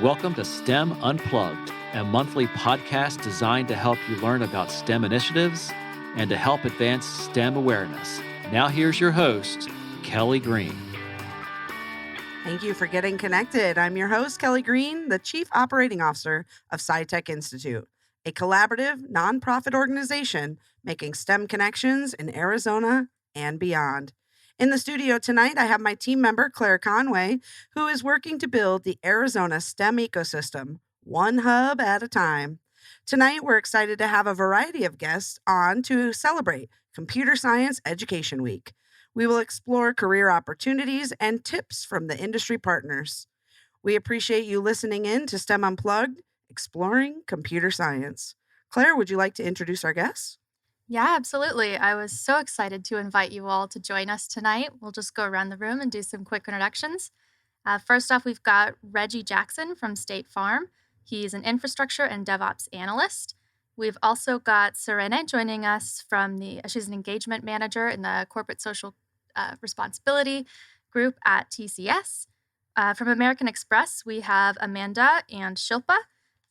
Welcome to STEM Unplugged, a monthly podcast designed to help you learn about STEM initiatives and to help advance STEM awareness. Now here's your host, Kelly Greene. Thank you for getting connected. I'm your host, Kelly Greene, the Chief Operating Officer of SciTech Institute, a collaborative, nonprofit organization making STEM connections in Arizona and beyond. In the studio tonight, I have my team member, Claire Conway, who is working to build the Arizona STEM ecosystem, one hub at a time. Tonight, we're excited to have a variety of guests on to celebrate Computer Science Education Week. We will explore career opportunities and tips from the industry partners. We appreciate you listening in to STEM Unplugged, Exploring Computer Science. Claire, would you like to introduce our guests? Yeah, absolutely. I was so excited to invite you all to join us tonight. We'll just go around the room and do some quick introductions. First off, we've got Reggie Jackson from State Farm. He's an infrastructure and DevOps analyst. We've also got Serena joining us she's an engagement manager in the corporate social responsibility group at TCS. From American Express, we have Amanda and Shilpa.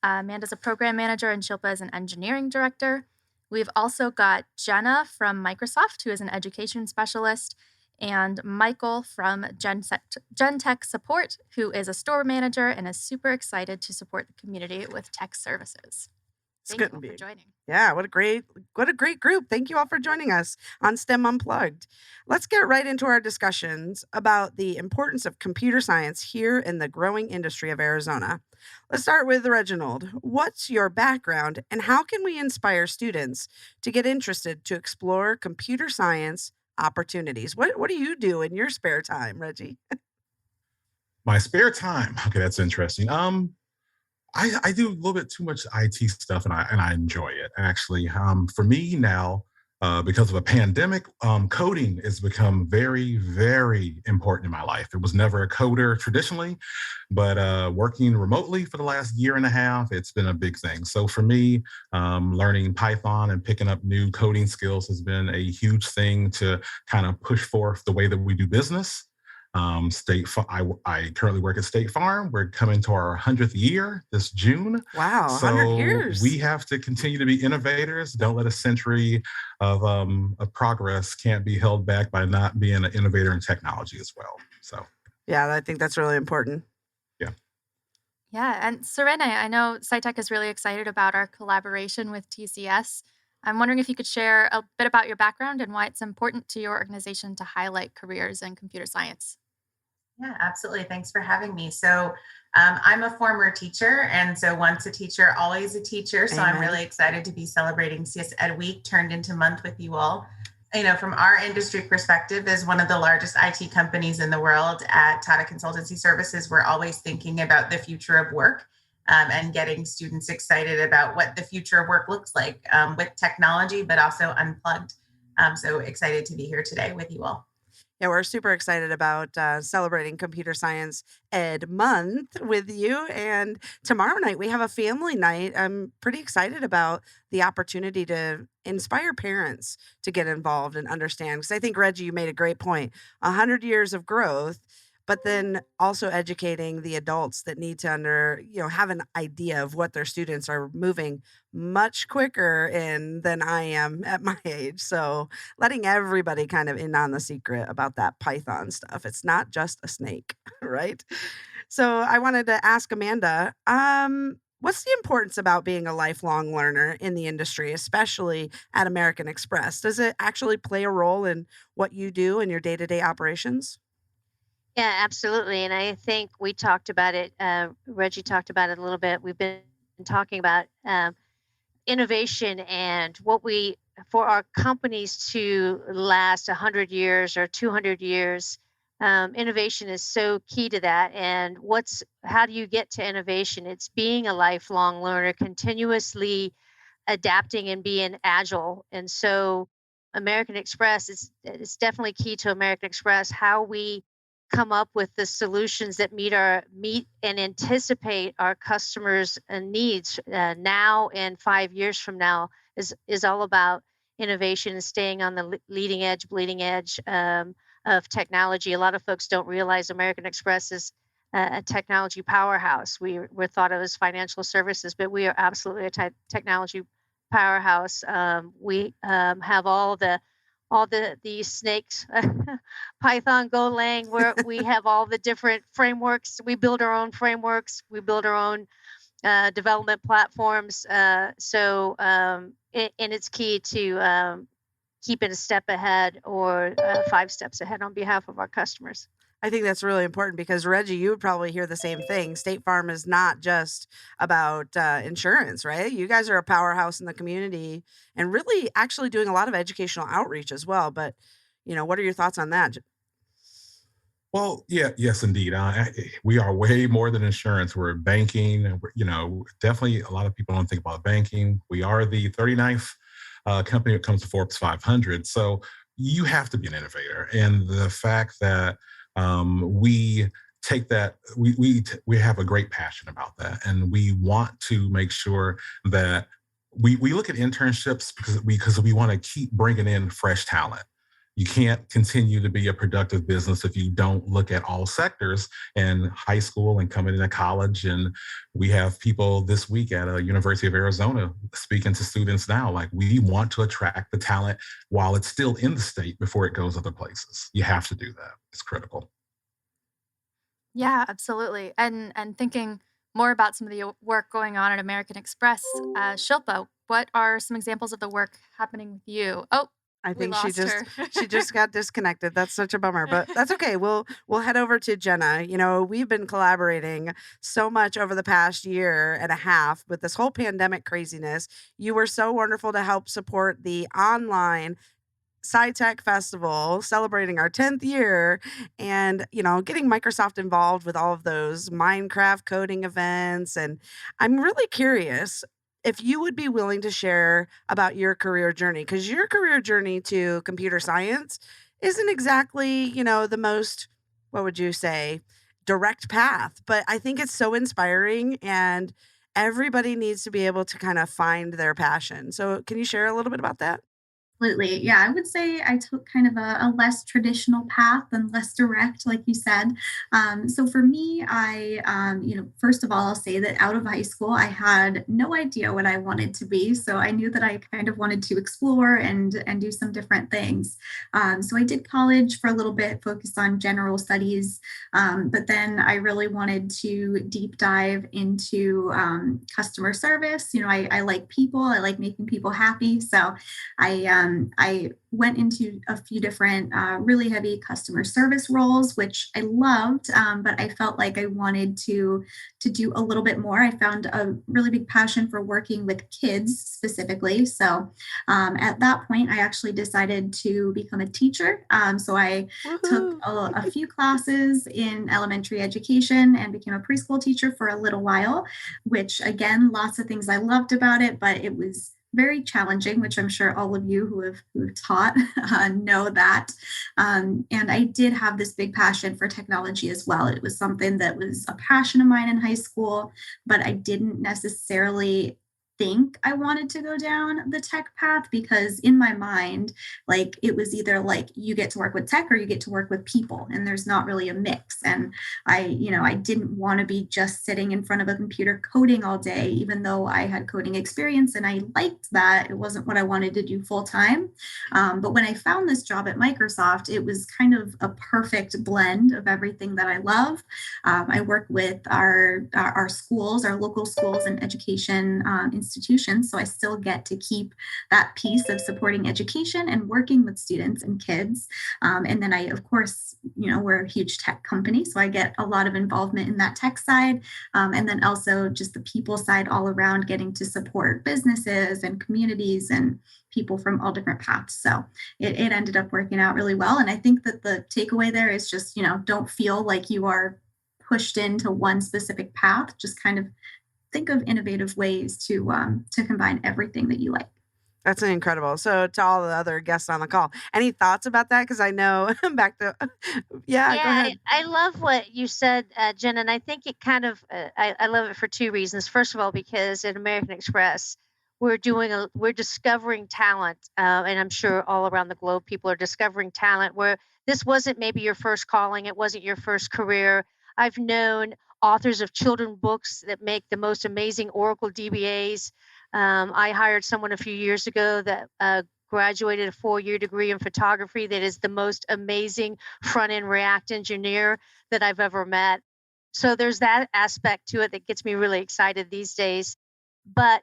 Amanda's a program manager and Shilpa is an engineering director. We've also got Jenna from Microsoft, who is an education specialist, and Michael from GenTech Support, who is a store manager and is super excited to support the community with tech services. Thank you all for joining. Yeah, what a great group. Thank you all for joining us on STEM Unplugged. Let's get right into our discussions about the importance of computer science here in the growing industry of Arizona. Let's start with Reginald. What's your background and how can we inspire students to get interested to explore computer science opportunities? What do you do in your spare time, Reggie? My spare time. Okay, that's interesting. I do a little bit too much IT stuff, and I enjoy it. Actually, for me now, because of a pandemic, coding has become very, very important in my life. It was never a coder traditionally, but working remotely for the last year and a half, it's been a big thing. So for me, learning Python and picking up new coding skills has been a huge thing to kind of push forth the way that we do business. I currently work at State Farm. We're coming to our 100th year this June. Wow, so 100 years. We have to continue to be innovators. Don't let a century of progress can't be held back by not being an innovator in technology as well. So yeah, I think that's really important. Yeah, and Serena, I know SciTech is really excited about our collaboration with TCS. I'm wondering if you could share a bit about your background and why it's important to your organization to highlight careers in computer science. Yeah, absolutely. Thanks for having me. So I'm a former teacher, and so once a teacher, always a teacher. So I'm really excited to be celebrating CS Ed Week turned into month with you all. You know, from our industry perspective, as one of the largest IT companies in the world at Tata Consultancy Services, we're always thinking about the future of work and getting students excited about what the future of work looks like with technology, but also unplugged. So excited to be here today with you all. Yeah, we're super excited about celebrating Computer Science Ed Month with you. And tomorrow night, we have a family night. I'm pretty excited about the opportunity to inspire parents to get involved and understand. Because I think, Reggie, you made a great point. 100 years of growth, but then also educating the adults that need to have an idea of what their students are moving much quicker in than I am at my age. So letting everybody kind of in on the secret about that Python stuff. It's not just a snake, right? So I wanted to ask Amanda, what's the importance about being a lifelong learner in the industry, especially at American Express? Does it actually play a role in what you do in your day-to-day operations? Yeah, absolutely. And I think we talked about it. Reggie talked about it a little bit. We've been talking about innovation and for our companies to last 100 years or 200 years, innovation is so key to that. And how do you get to innovation? It's being a lifelong learner, continuously adapting and being agile. And so American Express is definitely key to American Express, how we come up with the solutions that meet and anticipate our customers' needs now and 5 years from now is all about innovation and staying on the leading edge, bleeding edge of technology. A lot of folks don't realize American Express is a technology powerhouse. We're thought of as financial services, but we are absolutely a technology powerhouse. We have all the snakes, Python, Golang, where we have all the different frameworks. We build our own frameworks. We build our own development platforms. And it's key to keep it a step ahead or 5 steps ahead on behalf of our customers. I think that's really important because Reggie, you would probably hear the same thing. State Farm is not just about insurance, right? You guys are a powerhouse in the community and really actually doing a lot of educational outreach as well. But, what are your thoughts on that? Well, yes, indeed. We are way more than insurance. We're banking. And definitely a lot of people don't think about banking. We are the 39th company that comes to Forbes 500. So you have to be an innovator. And the fact that we take that, we have a great passion about that. And we want to make sure that we look at internships because we want to keep bringing in fresh talent. You can't continue to be a productive business if you don't look at all sectors in high school and coming into college. And we have people this week at University of Arizona speaking to students now. Like, we want to attract the talent while it's still in the state before it goes other places. You have to do that. It's critical. Yeah, absolutely. And thinking more about some of the work going on at American Express, Shilpa, what are some examples of the work happening with you? Oh, I we think she lost her. just got disconnected. That's such a bummer, but that's okay. We'll head over to Jenna. We've been collaborating so much over the past year and a half with this whole pandemic craziness. You were so wonderful to help support the online SciTech Festival, celebrating our 10th year, and getting Microsoft involved with all of those Minecraft coding events. And I'm really curious if you would be willing to share about your career journey, because your career journey to computer science isn't exactly, the most, what would you say, direct path. But I think it's so inspiring, and everybody needs to be able to kind of find their passion. So can you share a little bit about that? Absolutely. Yeah, I would say I took kind of a less traditional path and less direct, like you said. So for me, first of all, I'll say that out of high school, I had no idea what I wanted to be. So I knew that I kind of wanted to explore and do some different things. So I did college for a little bit, focused on general studies. But then I really wanted to deep dive into customer service. I like people. I like making people happy. So I went into a few different really heavy customer service roles, which I loved, but I felt like I wanted to do a little bit more. I found a really big passion for working with kids specifically. So at that point, I actually decided to become a teacher. So I took a few classes in elementary education and became a preschool teacher for a little while, which again, lots of things I loved about it, but it was very challenging, which I'm sure all of you who've taught know that. And I did have this big passion for technology as well. It was something that was a passion of mine in high school, but I didn't necessarily think I wanted to go down the tech path, because in my mind, like, it was either like you get to work with tech or you get to work with people, and there's not really a mix. And I didn't want to be just sitting in front of a computer coding all day, even though I had coding experience and I liked that. It wasn't what I wanted to do full time. But when I found this job at Microsoft, it was kind of a perfect blend of everything that I love. I work with our schools, our local schools and education institutions. So I still get to keep that piece of supporting education and working with students and kids. And then I, of course, we're a huge tech company, so I get a lot of involvement in that tech side. And then also just the people side all around, getting to support businesses and communities and people from all different paths. So it ended up working out really well. And I think that the takeaway there is just, don't feel like you are pushed into one specific path. Just kind of think of innovative ways to combine everything that you like. That's incredible. So to all the other guests on the call, any thoughts about that? Because I know back to, go ahead. I love what you said, Jen, and I think it kind of, I love it for 2 reasons. First of all, because at American Express, we're discovering talent, and I'm sure all around the globe, people are discovering talent where this wasn't maybe your first calling, it wasn't your first career. I've known authors of children books that make the most amazing Oracle DBAs. I hired someone a few years ago that graduated a 4-year degree in photography that is the most amazing front-end React engineer that I've ever met. So there's that aspect to it that gets me really excited these days. But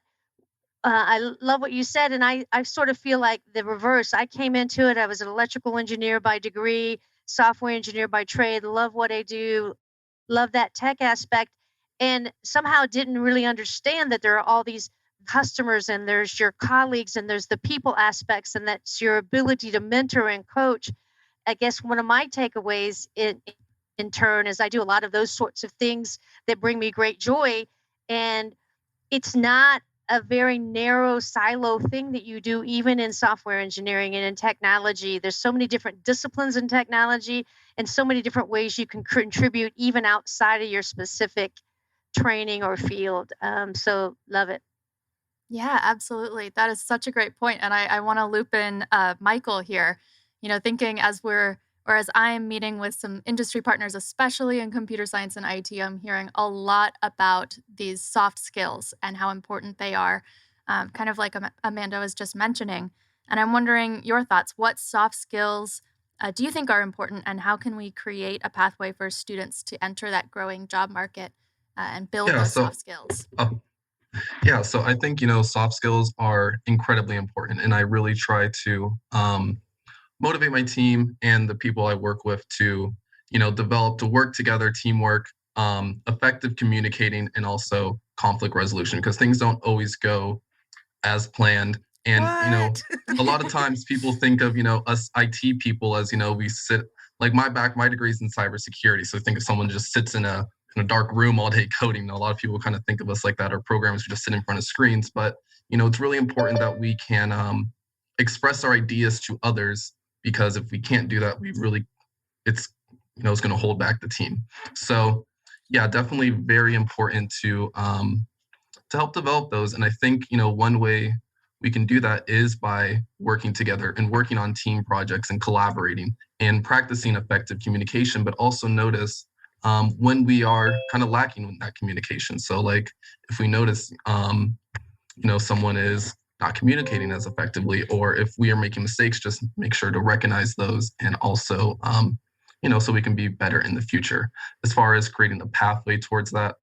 I love what you said, and I sort of feel like the reverse. I came into it, I was an electrical engineer by degree, software engineer by trade, love what I do, love that tech aspect, and somehow didn't really understand that there are all these customers and there's your colleagues and there's the people aspects, and that's your ability to mentor and coach. I guess one of my takeaways in turn is I do a lot of those sorts of things that bring me great joy. And it's not a very narrow silo thing that you do, even in software engineering and in technology. There's so many different disciplines in technology and so many different ways you can contribute even outside of your specific training or field. So love it. Yeah, absolutely. That is such a great point. And I want to loop in Michael here, thinking as I'm meeting with some industry partners, especially in computer science and IT, I'm hearing a lot about these soft skills and how important they are, kind of like Amanda was just mentioning. And I'm wondering your thoughts. What soft skills do you think are important, and how can we create a pathway for students to enter that growing job market and build those soft skills? So I think, soft skills are incredibly important, and I really try to motivate my team and the people I work with to, develop, to work together, teamwork, effective communicating, and also conflict resolution, because things don't always go as planned. And, a lot of times people think of, us IT people as, we sit, like my degree is in cybersecurity. So think of someone just sits in a dark room all day coding. A lot of people kind of think of us like that, or programmers who just sit in front of screens. But, it's really important that we can express our ideas to others, because if we can't do that, it's going to hold back the team. So yeah, definitely very important to help develop those. And I think, one way we can do that is by working together and working on team projects and collaborating and practicing effective communication, but also notice when we are kind of lacking in that communication. So like if we notice, someone is not communicating as effectively, or if we are making mistakes, just make sure to recognize those, and also, so we can be better in the future. As far as creating a pathway towards that,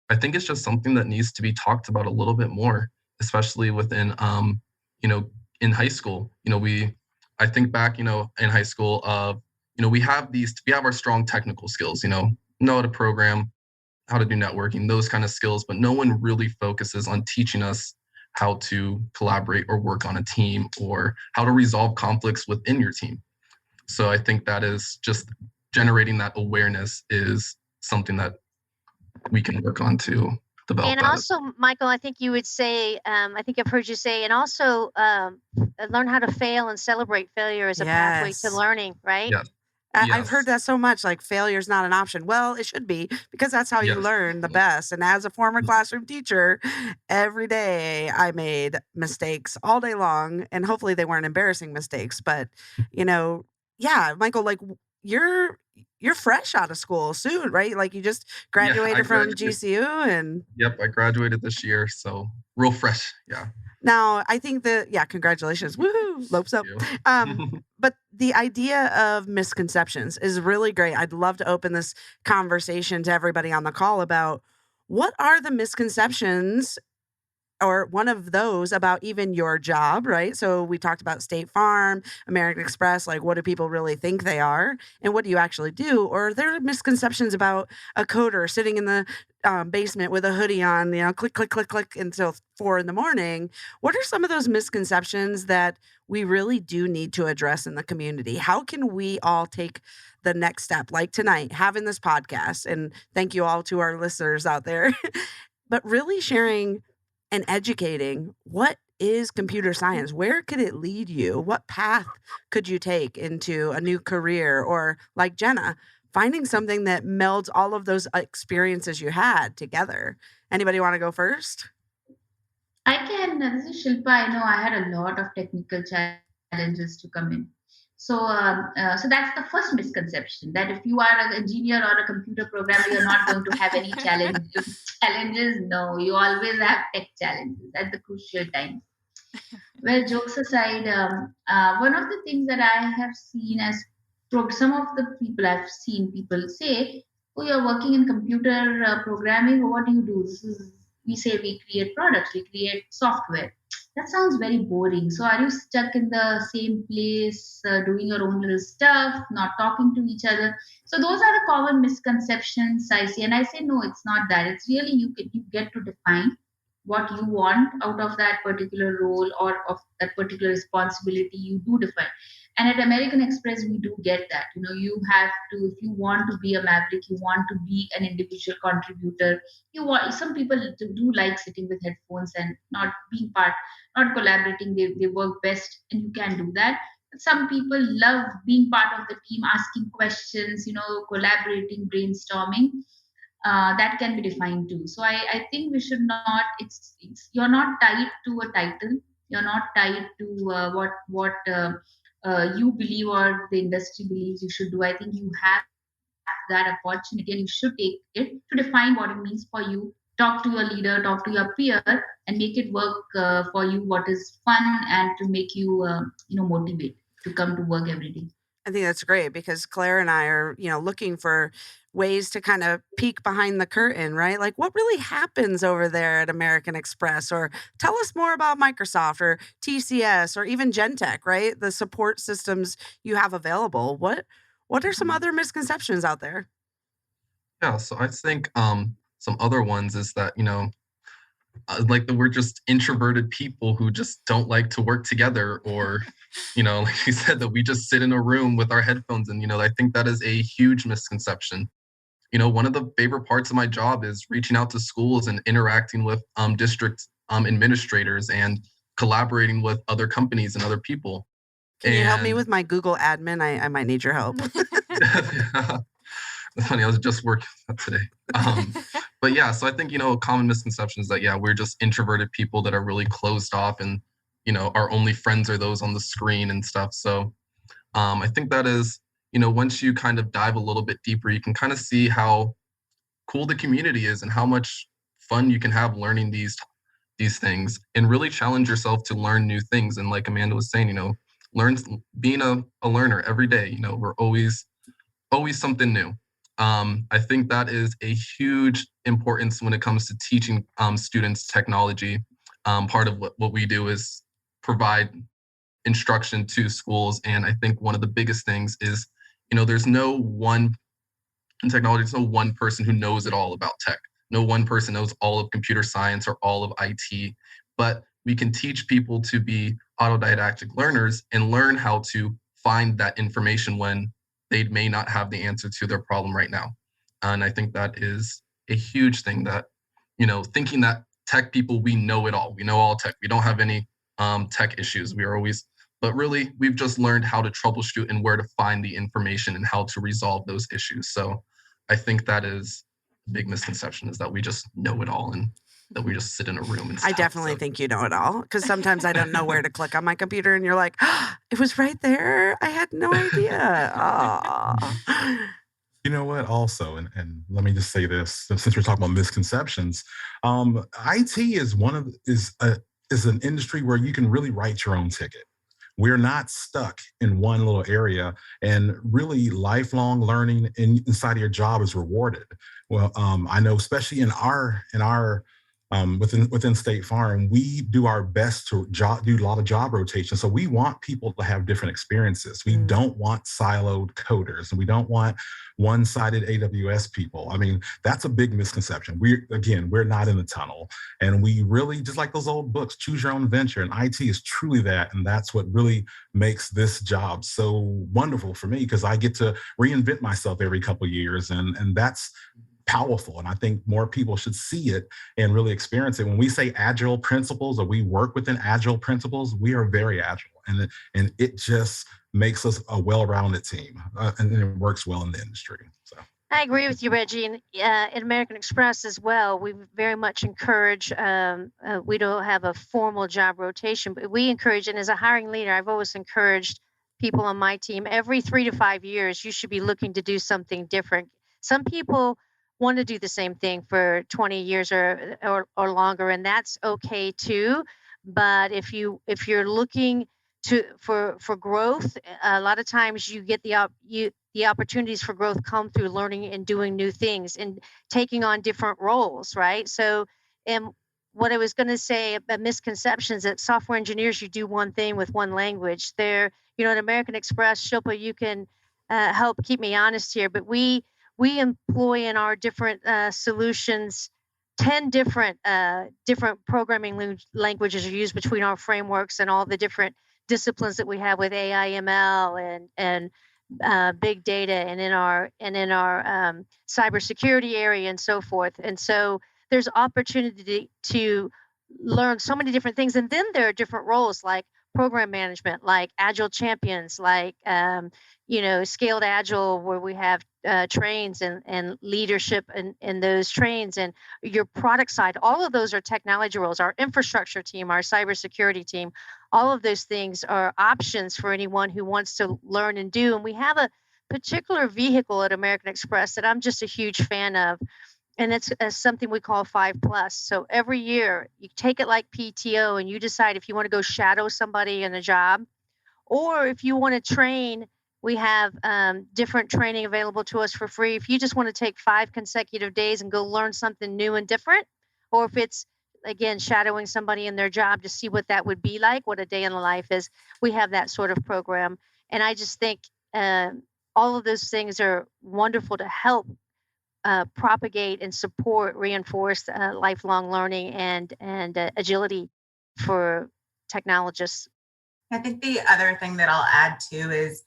I think it's just something that needs to be talked about a little bit more, especially within, in high school. I think back, in high school of, we have our strong technical skills, know how to program, how to do networking, those kind of skills, but no one really focuses on teaching us how to collaborate or work on a team, or how to resolve conflicts within your team. So I think that is just generating that awareness is something that we can work on to develop. And also, Michael, I think you would say, I think I've heard you say, and also learn how to fail and celebrate failure as a pathway to learning, right? Yes. I've heard that so much, like failure's not an option. Well, it should be, because that's how you learn the best. And as a former classroom teacher, every day I made mistakes all day long, and hopefully they weren't embarrassing mistakes. But, Michael, like you're fresh out of school soon, right? Like you just graduated from GCU and. Yep, I graduated this year, so real fresh. Yeah. Now, I think congratulations. Woohoo, lopes up. But the idea of misconceptions is really great. I'd love to open this conversation to everybody on the call about what are the misconceptions, or one of those, about even your job, right? So we talked about State Farm, American Express, like what do people really think they are, and what do you actually do? Or there are misconceptions about a coder sitting in the basement with a hoodie on, click, click, click, click until 4 a.m. What are some of those misconceptions that we really do need to address in the community? How can we all take the next step, like tonight, having this podcast, and thank you all to our listeners out there, but really sharing and educating what is computer science? Where could it lead you? What path could you take into a new career? Or like Jenna, finding something that melds all of those experiences you had together. Anybody want to go first? I can. This is Shilpa. I know I had a lot of technical challenges to come in. So that's the first misconception, that if you are an engineer or a computer programmer, you're not going to have any challenges. No, you always have tech challenges at the crucial times. Well, jokes aside, one of the things that I have seen as some of the people I've seen people say, "Oh, you're working in computer programming. What do you do?" We say we create products, we create software. That sounds very boring. So, are you stuck in the same place, doing your own little stuff, not talking to each other? So, those are the common misconceptions I see, and I say no, it's not that. It's really you get to define what you want out of that particular role or of that particular responsibility. You do define. And at American Express, we do get that. You have to, if you want to be a maverick, you want to be an individual contributor. Some people do like sitting with headphones and not being part, not collaborating. They work best, and you can do that. But some people love being part of the team, asking questions, collaborating, brainstorming. That can be defined too. So I think we should not. You're not tied to a title. You're not tied to what you believe or the industry believes you should do. I think you have that opportunity, and you should take it to define what it means for you. Talk to your leader, talk to your peer, and make it work for you. What is fun, and to make you motivate to come to work every day. I think that's great because Claire and I are, looking for ways to kind of peek behind the curtain, right? Like what really happens over there at American Express, or tell us more about Microsoft or TCS or even GenTech, right? The support systems you have available. What are some other misconceptions out there? Yeah, so I think some other ones is that, like that we're just introverted people who just don't like to work together, or, like you said, that we just sit in a room with our headphones. And, I think that is a huge misconception. One of the favorite parts of my job is reaching out to schools and interacting with district administrators and collaborating with other companies and other people. Can you help me with my Google admin? I might need your help. It's funny, I was just working on that today. But yeah, so I think, a common misconception is that, we're just introverted people that are really closed off, and, our only friends are those on the screen and stuff. So I think that is, once you kind of dive a little bit deeper, you can kind of see how cool the community is and how much fun you can have learning these things, and really challenge yourself to learn new things. And like Amanda was saying, being a learner every day, we're always something new. I think that is a huge importance when it comes to teaching students technology. Part of what we do is provide instruction to schools. And I think one of the biggest things is, there's no one in technology, there's no one person who knows it all about tech. No one person knows all of computer science or all of IT, but we can teach people to be autodidactic learners and learn how to find that information when they may not have the answer to their problem right now. And I think that is a huge thing, that, thinking that tech people, we know it all. We know all tech. We don't have any tech issues. But really, we've just learned how to troubleshoot and where to find the information and how to resolve those issues. So I think that is a big misconception, is that we just know it all and that we just sit in a room and stuff. I definitely think you know it all, because sometimes I don't know where to click on my computer and you're like, oh, it was right there. I had no idea. Oh. You know what? Also, and let me just say this, since we're talking about misconceptions, IT is an industry where you can really write your own ticket. We're not stuck in one little area, and really lifelong learning inside of your job is rewarded. Well, I know, especially in our within State Farm, we do our best to do a lot of job rotation. So we want people to have different experiences. We don't want siloed coders, and we don't want one-sided AWS people. I mean, that's a big misconception. We're not in the tunnel, and we really, just like those old books, choose your own adventure, and IT is truly that. And that's what really makes this job so wonderful for me, because I get to reinvent myself every couple of years, and that's powerful. And I think more people should see it and really experience it. When we say agile principles, or we work within agile principles, we are very agile, and it just makes us a well-rounded team, and it works well in the industry. So I agree with you, Reggie. And at American Express as well, we very much encourage, we don't have a formal job rotation, but we encourage, and as a hiring leader, I've always encouraged people on my team, every 3 to 5 years, you should be looking to do something different. Some people want to do the same thing for 20 years or longer, and that's okay too. But if you're looking for growth, a lot of times you get the opportunities for growth come through learning and doing new things and taking on different roles, right? So, and what I was going to say about misconceptions, that software engineers, you do one thing with one language. They're, at American Express, Shilpa, you can help keep me honest here, but we employ in our different solutions 10 different programming languages are used between our frameworks and all the different disciplines that we have with AI, ML, and big data, and in our cybersecurity area and so forth. And so there's opportunity to learn so many different things. And then there are different roles like program management, like agile champions, like scaled agile, where we have trains and leadership in those trains, and your product side. All of those are technology roles. Our infrastructure team, our cybersecurity team, all of those things are options for anyone who wants to learn and do. And we have a particular vehicle at American Express that I'm just a huge fan of. And it's something we call 5+. So every year you take it like PTO and you decide if you want to go shadow somebody in a job, or if you want to train. We have different training available to us for free. If you just want to take 5 consecutive days and go learn something new and different, or if it's, again, shadowing somebody in their job to see what that would be like, what a day in the life is, we have that sort of program. And I just think all of those things are wonderful to help propagate and support, reinforce lifelong learning and agility for technologists. I think the other thing that I'll add too is,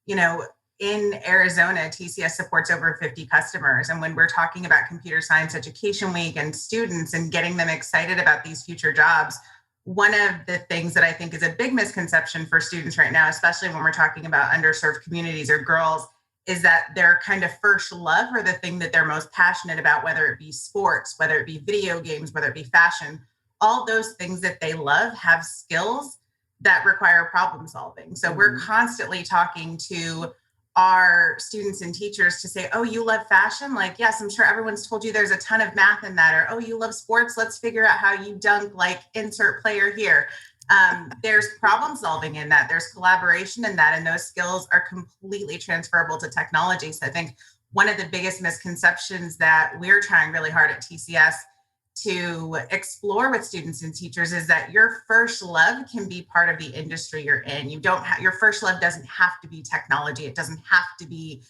in Arizona, TCS supports over 50 customers. And when we're talking about Computer Science Education Week and students and getting them excited about these future jobs, one of the things that I think is a big misconception for students right now, especially when we're talking about underserved communities or girls, is that their kind of first love, or the thing that they're most passionate about, whether it be sports, whether it be video games, whether it be fashion, all those things that they love have skills that require problem solving. So we're constantly talking to our students and teachers to say, oh, you love fashion? Like, yes, I'm sure everyone's told you there's a ton of math in that. Or, oh, you love sports? Let's figure out how you dunk, like insert player here. There's problem solving in that. There's collaboration in that. And those skills are completely transferable to technology. So I think one of the biggest misconceptions that we're trying really hard at TCS to explore with students and teachers is that your first love can be part of the industry you're in. Your first love doesn't have to be technology. It doesn't have to be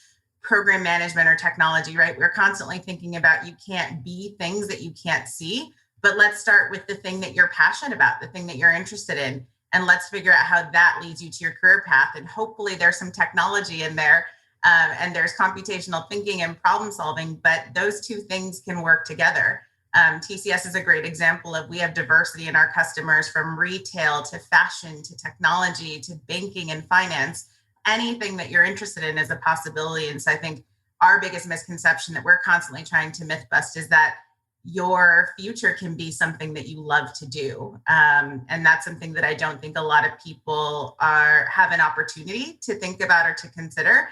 program management or technology, right? We're constantly thinking about you can't be things that you can't see, but let's start with the thing that you're passionate about, the thing that you're interested in, and let's figure out how that leads you to your career path. And hopefully there's some technology in there, and there's computational thinking and problem solving, but those two things can work together. TCS is a great example of, we have diversity in our customers, from retail to fashion to technology to banking and finance. Anything that you're interested in is a possibility. And so I think our biggest misconception that we're constantly trying to myth bust is that your future can be something that you love to do. And that's something that I don't think a lot of people have an opportunity to think about or to consider.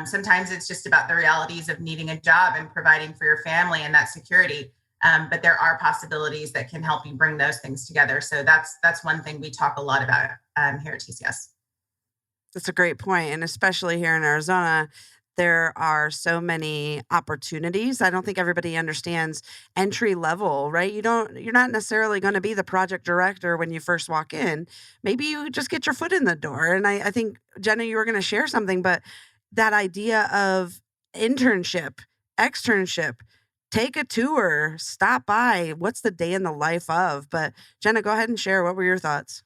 Sometimes it's just about the realities of needing a job and providing for your family and that security. But there are possibilities that can help you bring those things together. So that's one thing we talk a lot about here at TCS. That's a great point. And especially here in Arizona, there are so many opportunities. I don't think everybody understands entry level, right? You're not necessarily going to be the project director when you first walk in. Maybe you just get your foot in the door. And I think, Jenna, you were going to share something, but that idea of internship, externship, take a tour, stop by. What's the day in the life of? But Jenna, go ahead and share. What were your thoughts?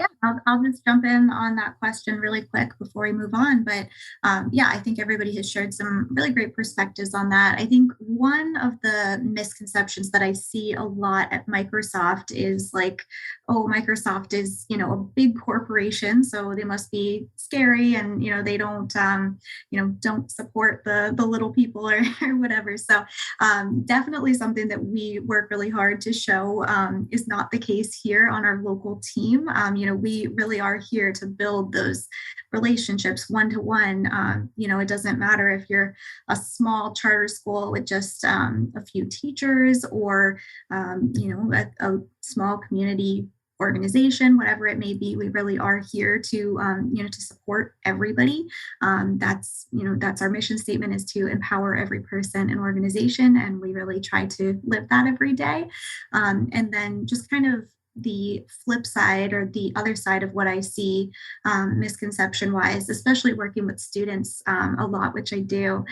Yeah, I'll just jump in on that question really quick before we move on. But I think everybody has shared some really great perspectives on that. I think one of the misconceptions that I see a lot at Microsoft is like, oh, Microsoft is, a big corporation, so they must be scary, and, they don't support the little people or whatever. So definitely something that we work really hard to show is not the case here on our local team. we really are here to build those relationships one-to-one. It doesn't matter if you're a small charter school with just a few teachers or, a small community organization, whatever it may be. We really are here to, to support everybody. That's our mission statement, is to empower every person and organization. And we really try to live that every day. And then just kind of the flip side, or the other side of what I see misconception wise, especially working with students a lot, which I do,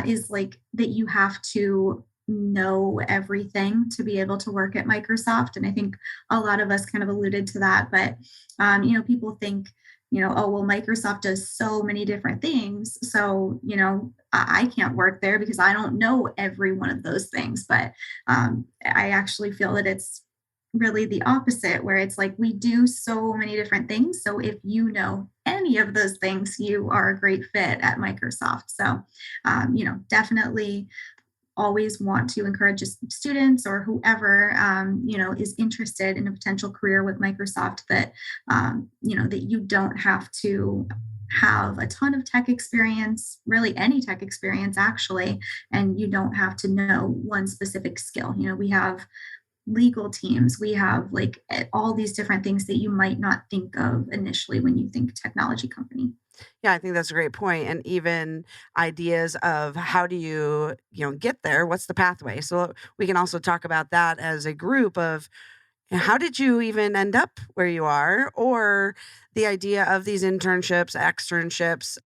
is like that you have to know everything to be able to work at Microsoft. And I think a lot of us kind of alluded to that, but people think, oh, well, Microsoft does so many different things. So, I can't work there because I don't know every one of those things. But I actually feel that it's really the opposite, where it's like we do so many different things. So if you know any of those things, you are a great fit at Microsoft. So, definitely always want to encourage students or whoever, is interested in a potential career with Microsoft that, that you don't have to have a ton of tech experience, really any tech experience actually, and you don't have to know one specific skill. We have legal teams, we have like all these different things that you might not think of initially when you think technology company. Yeah, I think that's a great point. And even ideas of how do you, get there? What's the pathway? So we can also talk about that as a group of how did you even end up where you are? Or the idea of these internships, externships,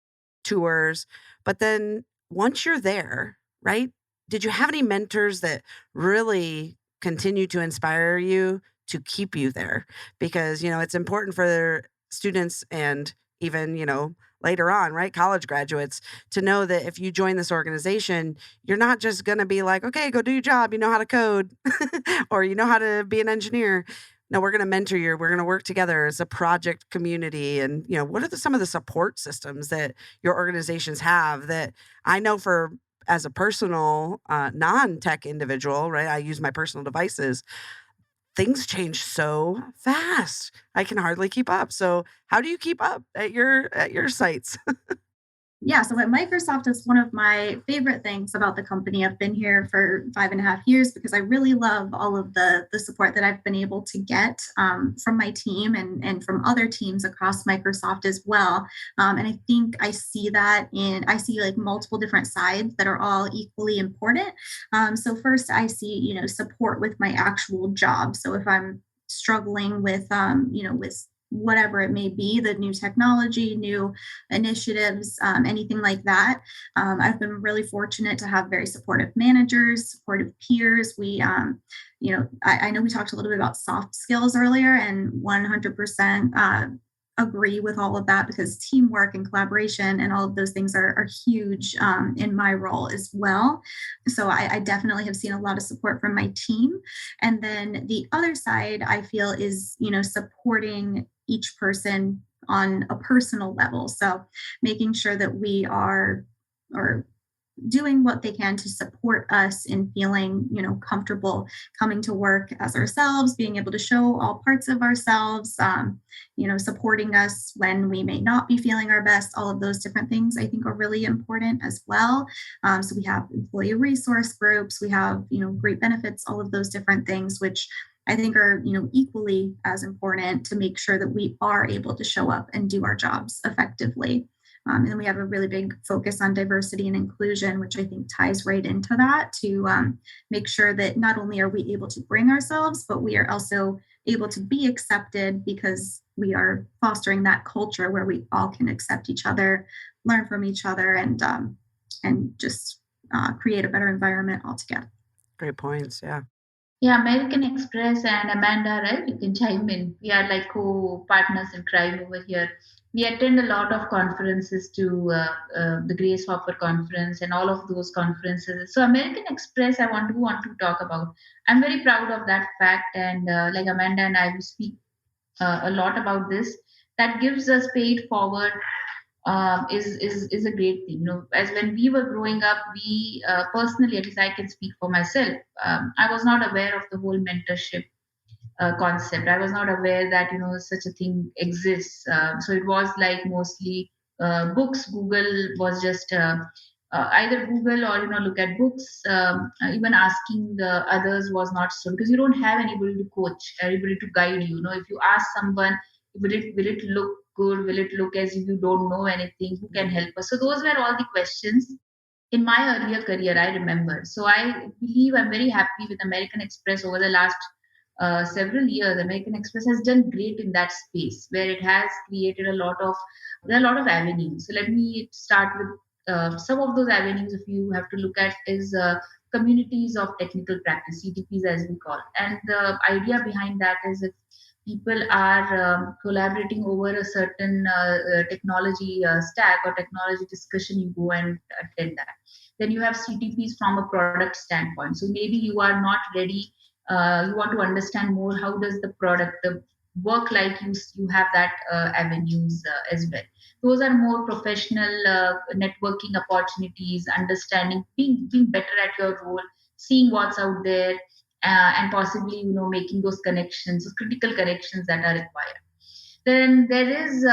tours. But then once you're there, right? Did you have any mentors that really continue to inspire you to keep you there? Because, it's important for students and even, later on, right? College graduates to know that if you join this organization, you're not just going to be like, okay, go do your job. You know how to code or you know how to be an engineer. No, we're going to mentor you. We're going to work together as a project community. And, what are some of the support systems that your organizations have that I know as a personal non-tech individual, right? I use my personal devices. Things change so fast. I can hardly keep up. So how do you keep up at your sites? Yeah, so at Microsoft, it's one of my favorite things about the company. I've been here for 5.5 years because I really love all of the support that I've been able to get from my team and from other teams across Microsoft as well. And I think I see like multiple different sides that are all equally important. So first, I see, support with my actual job. So if I'm struggling with, with whatever it may be, the new technology, new initiatives, anything like that. I've been really fortunate to have very supportive managers, supportive peers. We, I know we talked a little bit about soft skills earlier, and 100% agree with all of that, because teamwork and collaboration and all of those things are huge in my role as well. So I definitely have seen a lot of support from my team. And then the other side, I feel, is, supporting each person on a personal level. So making sure that we are doing what they can to support us in feeling, comfortable coming to work as ourselves, being able to show all parts of ourselves, supporting us when we may not be feeling our best. All of those different things I think are really important as well. So we have employee resource groups, we have, great benefits, all of those different things, which I think are, equally as important to make sure that we are able to show up and do our jobs effectively. And then we have a really big focus on diversity and inclusion, which I think ties right into that, to make sure that not only are we able to bring ourselves, but we are also able to be accepted, because we are fostering that culture where we all can accept each other, learn from each other, and just create a better environment altogether. Great points. Yeah. Yeah, American Express and Amanda, right? You can chime in. We are like co-partners in crime over here. We attend a lot of conferences to the Grace Hopper conference and all of those conferences. So American Express, I want to talk about. I'm very proud of that fact, and like Amanda and I will speak a lot about this. That gives us paid forward. Is a great thing. As when we were growing up, we personally, at least I can speak for myself, I was not aware of the whole mentorship concept. I was not aware that such a thing exists. So it was like mostly books. Google was just either Google or look at books. Even asking others was not so, because you don't have anybody to coach, anybody to guide you. If you ask someone, will it look good? Will it look as if you don't know anything? Who can help us? So those were all the questions in my earlier career, I remember. So I believe I'm very happy with American Express over the last several years. American Express has done great in that space, where it has created there are a lot of avenues. So let me start with some of those avenues. If you have to look at is communities of technical practice, CTPs as we call. And the idea behind that is, if people are collaborating over a certain technology stack or technology discussion, you go and attend that. Then you have CTPs from a product standpoint. So maybe you are not ready, you want to understand more, how does the product work, like you have that avenues as well. Those are more professional networking opportunities, understanding, being better at your role, seeing what's out there, and possibly making those connections, critical connections that are required. Then there is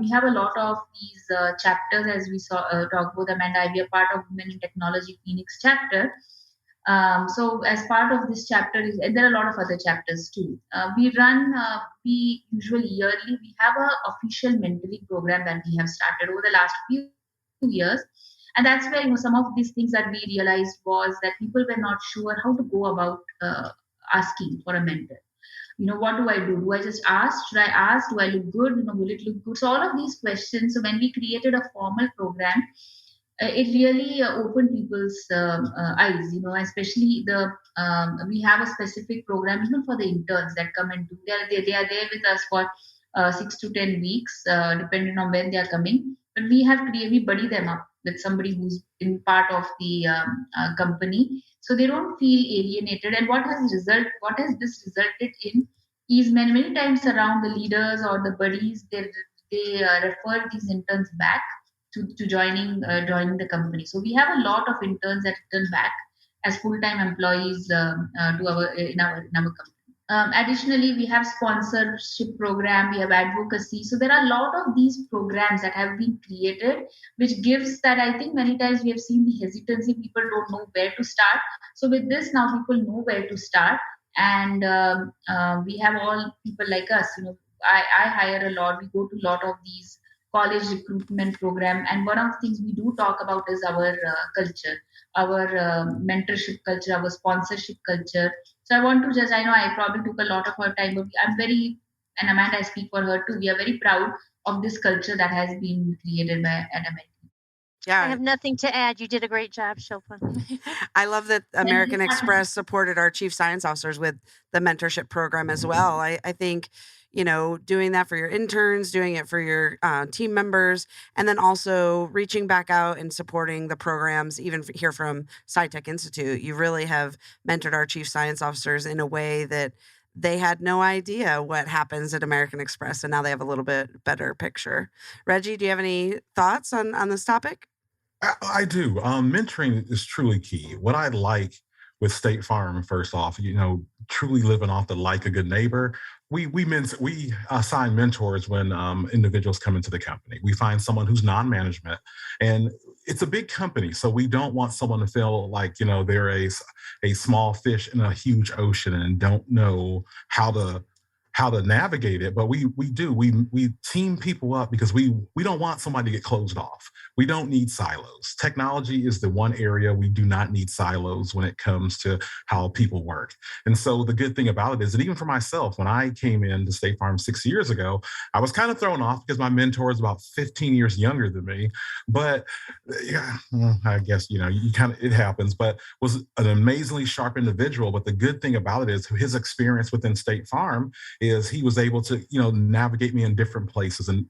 we have a lot of these chapters, as we saw talk about Amanda. We are part of Women in Technology Phoenix chapter. So as part of this chapter, and there are a lot of other chapters too. We usually yearly, we have a official mentoring program that we have started over the last few years. And that's where some of these things that we realized was that people were not sure how to go about asking for a mentor. What do I do? Do I just ask? Should I ask? Do I look good? Will it look good? So all of these questions. So when we created a formal program, it really opened people's eyes. Especially we have a specific program even for the interns that come and do. They are there with us for 6 to 10 weeks, depending on when they are coming. But we buddy them up with somebody who's in part of the company, so they don't feel alienated. And what has this resulted in is many times around the leaders or the buddies, they refer these interns back to joining the company. So we have a lot of interns that return back as full-time employees in our company. Additionally, we have sponsorship program, we have advocacy. So there are a lot of these programs that have been created, which gives that, I think many times we have seen the hesitancy, people don't know where to start. So with this, now people know where to start. And we have all people like us, I hire a lot, we go to a lot of these college recruitment program. And one of the things we do talk about is our culture, our mentorship culture, our sponsorship culture. So I want to I know I probably took a lot of her time, but and Amanda, I speak for her too, we are very proud of this culture that has been created by American. Yeah. I have nothing to add. You did a great job, Shilpa. I love that American Express supported our chief science officers with the mentorship program as well. I think, doing that for your interns, doing it for your team members, and then also reaching back out and supporting the programs, even here from SciTech Institute. You really have mentored our chief science officers in a way that they had no idea what happens at American Express, and now they have a little bit better picture. Reggie, do you have any thoughts on this topic? I do. Mentoring is truly key. What I like with State Farm, first off, truly living off the like a good neighbor. We assign mentors when individuals come into the company. We find someone who's non-management, and it's a big company, so we don't want someone to feel like they're a small fish in a huge ocean and don't know how to navigate it. But we team people up because we don't want somebody to get closed off. We don't need silos. Technology is the one area we do not need silos when it comes to how people work. And so the good thing about it is that even for myself, when I came into State Farm 6 years ago, I was kind of thrown off because my mentor is about 15 years younger than me. But yeah, I guess, it happens, but was an amazingly sharp individual. But the good thing about it is his experience within State Farm is he was able to, navigate me in different places. And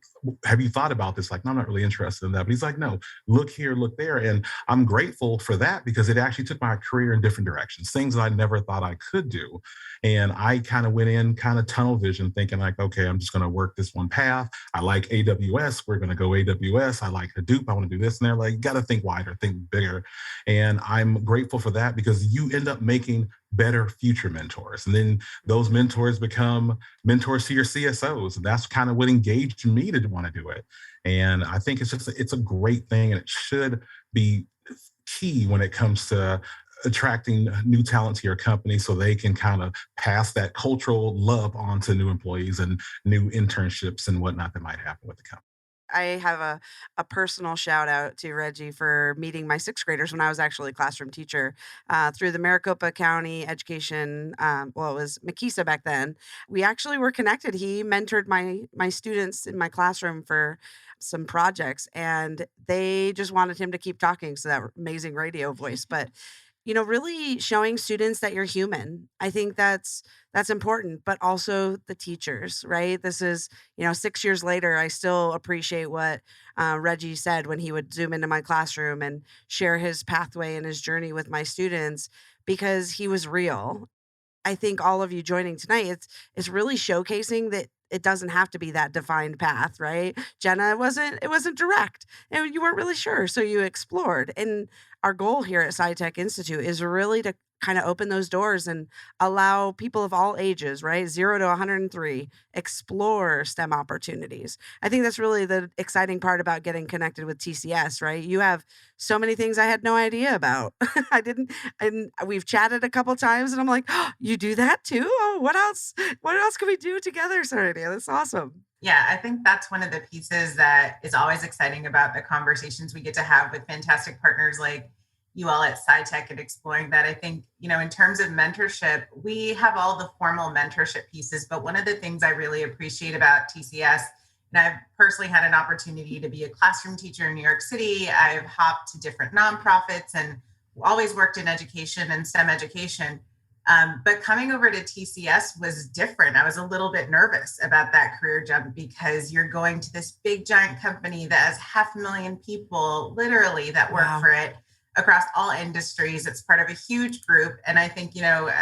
have you thought about this? Like, no, I'm not really interested in that. But he's like, like, no, look here, look there. And I'm grateful for that because it actually took my career in different directions, things that I never thought I could do. And I kind of went in kind of tunnel vision thinking like, okay, I'm just going to work this one path. I like AWS. We're going to go AWS. I like Hadoop. I want to do this. And they're like, you got to think wider, think bigger. And I'm grateful for that because you end up making better future mentors. And then those mentors become mentors to your CSOs. And that's kind of what engaged me to want to do it. And I think it's a great thing, and it should be key when it comes to attracting new talent to your company so they can kind of pass that cultural love on to new employees and new internships and whatnot that might happen with the company. I have a personal shout out to Reggie for meeting my sixth graders when I was actually a classroom teacher through the Maricopa County Education. It was Makisa back then. We actually were connected. He mentored my students in my classroom for some projects, and they just wanted him to keep talking. So that amazing radio voice, but really showing students that you're human. I think that's important, but also the teachers, right? This is, 6 years later, I still appreciate what Reggie said when he would zoom into my classroom and share his pathway and his journey with my students because he was real. I think all of you joining tonight, it's really showcasing that it doesn't have to be that defined path, right? Jenna, it wasn't direct, and you weren't really sure, so you explored. And our goal here at SciTech Institute is really to kind of open those doors and allow people of all ages, right, 0 to 103, explore STEM opportunities. I think that's really the exciting part about getting connected with TCS, right? You have so many things I had no idea about. I didn't, and we've chatted a couple times, and I'm like, oh, you do that too? Oh, what else? What else can we do together, Serena? That's awesome. Yeah, I think that's one of the pieces that is always exciting about the conversations we get to have with fantastic partners like you all at SciTech and Exploring that. I think, in terms of mentorship, we have all the formal mentorship pieces, but one of the things I really appreciate about TCS, and I've personally had an opportunity to be a classroom teacher in New York City. I've hopped to different nonprofits and always worked in education and STEM education. But coming over to TCS was different. I was a little bit nervous about that career jump because you're going to this big giant company that has 500,000 people literally that work for it across all industries. It's part of a huge group. And I think, Jenna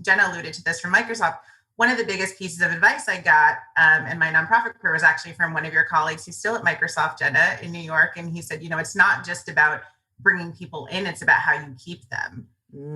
alluded to this from Microsoft. One of the biggest pieces of advice I got in my nonprofit career was actually from one of your colleagues who's still at Microsoft, Jenna, in New York. And he said, it's not just about bringing people in, it's about how you keep them.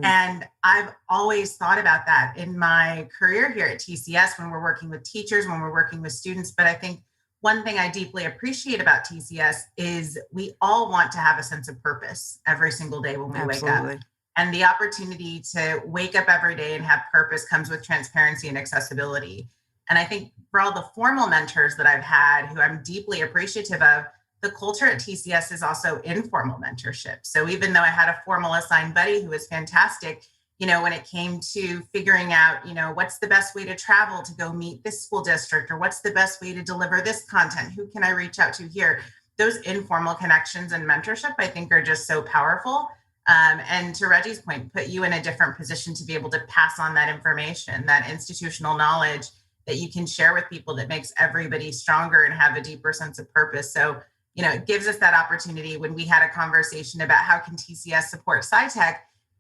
And I've always thought about that in my career here at TCS when we're working with teachers, when we're working with students. But I think one thing I deeply appreciate about TCS is we all want to have a sense of purpose every single day when we wake up. And the opportunity to wake up every day and have purpose comes with transparency and accessibility. And I think for all the formal mentors that I've had, who I'm deeply appreciative of, the culture at TCS is also informal mentorship. So even though I had a formal assigned buddy who was fantastic, when it came to figuring out, what's the best way to travel to go meet this school district, or what's the best way to deliver this content, who can I reach out to here? Those informal connections and mentorship, I think, are just so powerful. And to Reggie's point, put you in a different position to be able to pass on that information, that institutional knowledge that you can share with people that makes everybody stronger and have a deeper sense of purpose. So it gives us that opportunity. When we had a conversation about how can TCS support SciTech,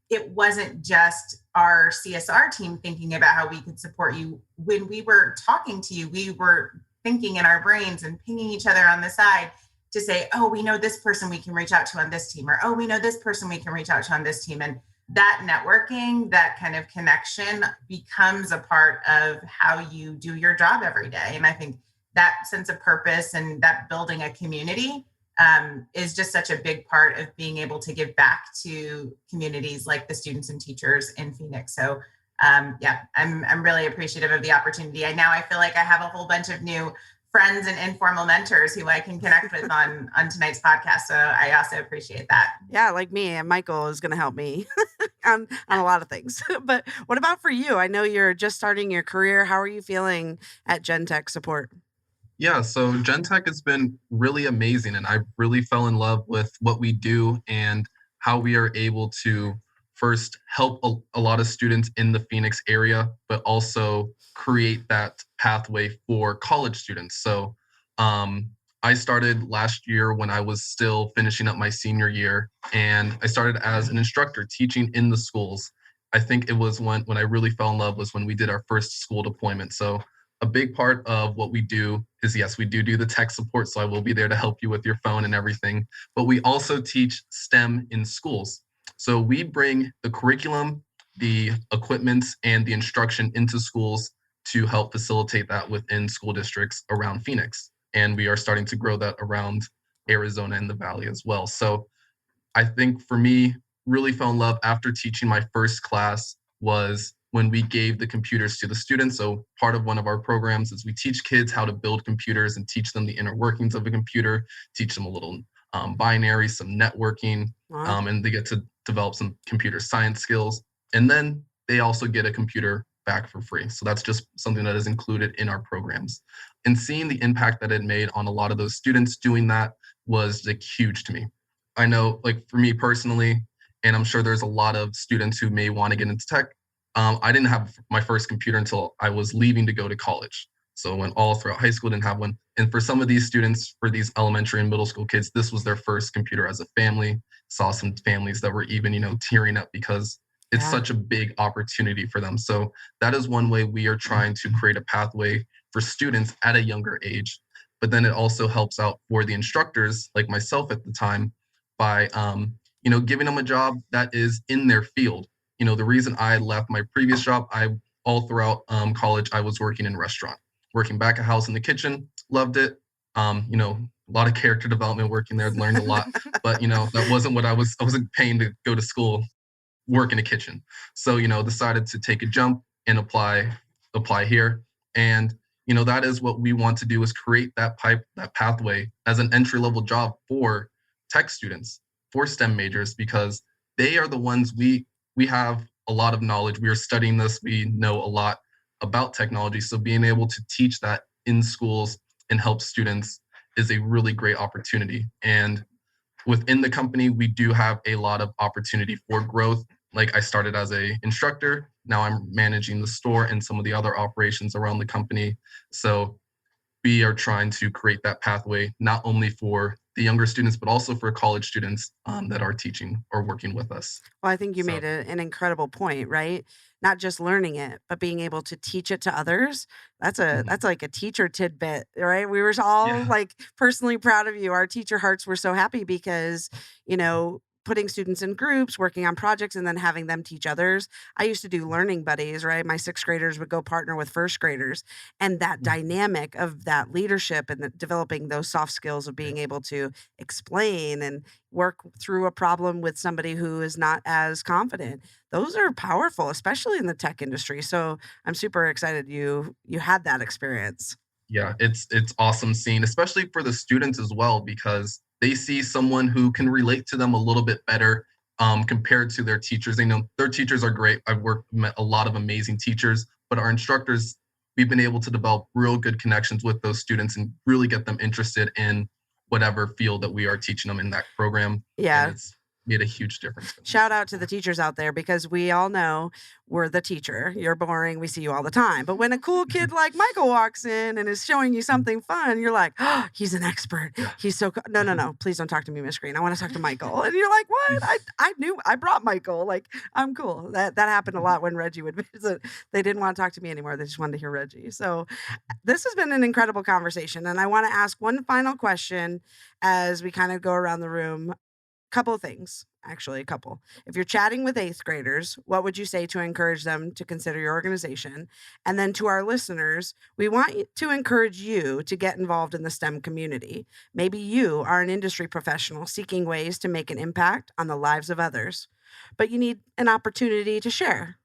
it wasn't just our CSR team thinking about how we could support you. When we were talking to you, we were thinking in our brains and pinging each other on the side to say, oh, we know this person we can reach out to on this team, or, oh, we know this person we can reach out to on this team. And that networking, that kind of connection becomes a part of how you do your job every day. And I think that sense of purpose and that building a community is just such a big part of being able to give back to communities like the students and teachers in Phoenix. So I'm really appreciative of the opportunity. I feel like I have a whole bunch of new friends and informal mentors who I can connect with on tonight's podcast. So I also appreciate that. Yeah, like me, and Michael is going to help me on a lot of things. But what about for you? I know you're just starting your career. How are you feeling at GenTech Support? Yeah, so GenTech has been really amazing, and I really fell in love with what we do and how we are able to first help a lot of students in the Phoenix area, but also create that pathway for college students. So I started last year when I was still finishing up my senior year, and I started as an instructor teaching in the schools. I think it was when I really fell in love was when we did our first school deployment. So a big part of what we do is, yes, we do the tech support. So I will be there to help you with your phone and everything, but we also teach STEM in schools. So we bring the curriculum, the equipment, and the instruction into schools to help facilitate that within school districts around Phoenix. And we are starting to grow that around Arizona and the Valley as well. So I think for me, really fell in love after teaching my first class was when we gave the computers to the students. So part of one of our programs is we teach kids how to build computers and teach them the inner workings of a computer, teach them a little binary, some networking, Wow. and they get to develop some computer science skills. And then they also get a computer back for free. So that's just something that is included in our programs. And seeing the impact that it made on a lot of those students doing that was like huge to me. I know, like for me personally, and I'm sure there's a lot of students who may want to get into tech. I didn't have my first computer until I was leaving to go to college. So when all throughout high school, didn't have one. And for some of these students, for these elementary and middle school kids, this was their first computer as a family. Saw some families that were even, tearing up because it's Yeah. such a big opportunity for them. So that is one way we are trying to create a pathway for students at a younger age. But then it also helps out for the instructors like myself at the time by giving them a job that is in their field. The reason I left my previous job, I all throughout college, I was working in restaurant, working back of house in the kitchen, loved it. A lot of character development working there, learned a lot, but that wasn't what I wasn't paying to go to school, work in a kitchen. So, decided to take a jump and apply here. And, that is what we want to do is create that pathway as an entry level job for tech students, for STEM majors, because they are the ones we have a lot of knowledge. We are studying this. We know a lot about technology. So being able to teach that in schools and help students is a really great opportunity. And within the company, we do have a lot of opportunity for growth. Like I started as an instructor. Now I'm managing the store and some of the other operations around the company. So we are trying to create that pathway, not only for the younger students, but also for college students that are teaching or working with us. Well, I think you So made an incredible point, right? Not just learning it, but being able to teach it to others. That's like a teacher tidbit, right? We were all yeah, like personally proud of you. Our teacher hearts were so happy because, putting students in groups, working on projects, and then having them teach others. I used to do learning buddies, right? My sixth graders would go partner with first graders. And that dynamic of that leadership and developing those soft skills of being able to explain and work through a problem with somebody who is not as confident. Those are powerful, especially in the tech industry. So I'm super excited you had that experience. yeah, it's awesome seeing, especially for the students as well, because they see someone who can relate to them a little bit better compared to their teachers. They know their teachers are great. Met a lot of amazing teachers, but our instructors, we've been able to develop real good connections with those students and really get them interested in whatever field that we are teaching them in that program. And Yeah. it's made a huge difference for them. Shout out to the teachers out there because we all know we're the teacher. You're boring. We see you all the time. But when a cool kid like Michael walks in and is showing you something fun, you're like, oh, he's an expert. Yeah. He's so no, no, no. Please don't talk to me, Miss Greene. I want to talk to Michael. And you're like, what? I knew I brought Michael. Like, I'm cool. That happened a lot when Reggie would visit. They didn't want to talk to me anymore. They just wanted to hear Reggie. So this has been an incredible conversation. And I want to ask one final question as we kind of go around the room. Couple of things, actually, a couple. If you're chatting with eighth graders, what would you say to encourage them to consider your organization? And then to our listeners, we want to encourage you to get involved in the STEM community. Maybe you are an industry professional seeking ways to make an impact on the lives of others, but you need an opportunity to share.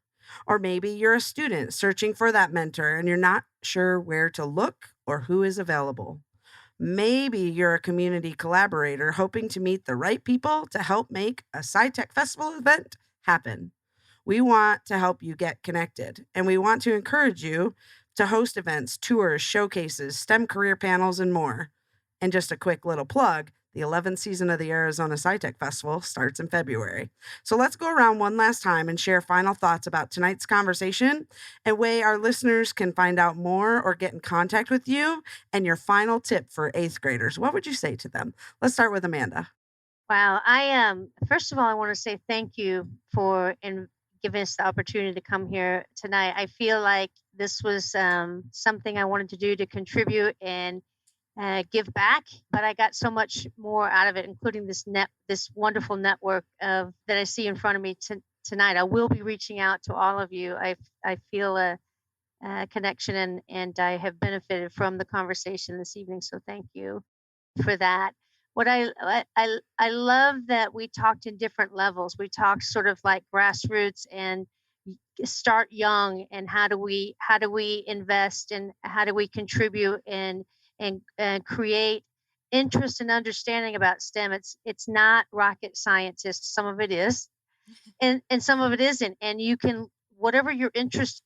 Or maybe you're a student searching for that mentor and you're not sure where to look or who is available. Maybe you're a community collaborator hoping to meet the right people to help make a SciTech Festival event happen. We want to help you get connected, and we want to encourage you to host events, tours, showcases, STEM career panels, and more. And just a quick little plug, The 11th season of the Arizona SciTech Festival starts in February. So let's go around one last time and share final thoughts about tonight's conversation and way our listeners can find out more or get in contact with you, and your final tip for 8th graders. What would you say to them? Let's start with Amanda. Wow. I first of all, I want to say thank you for giving us the opportunity to come here tonight. I feel like this was something I wanted to do to contribute and give back, but I got so much more out of it, including this wonderful network that I see in front of me tonight. I will be reaching out to all of you. I feel a connection and I have benefited from the conversation this evening. So thank you for that. What I love that we talked in different levels. We talked sort of like grassroots and start young, and how do we invest and how do we contribute and create interest and understanding about STEM. It's not rocket scientists. Some of it is, and some of it isn't. And you can whatever your interests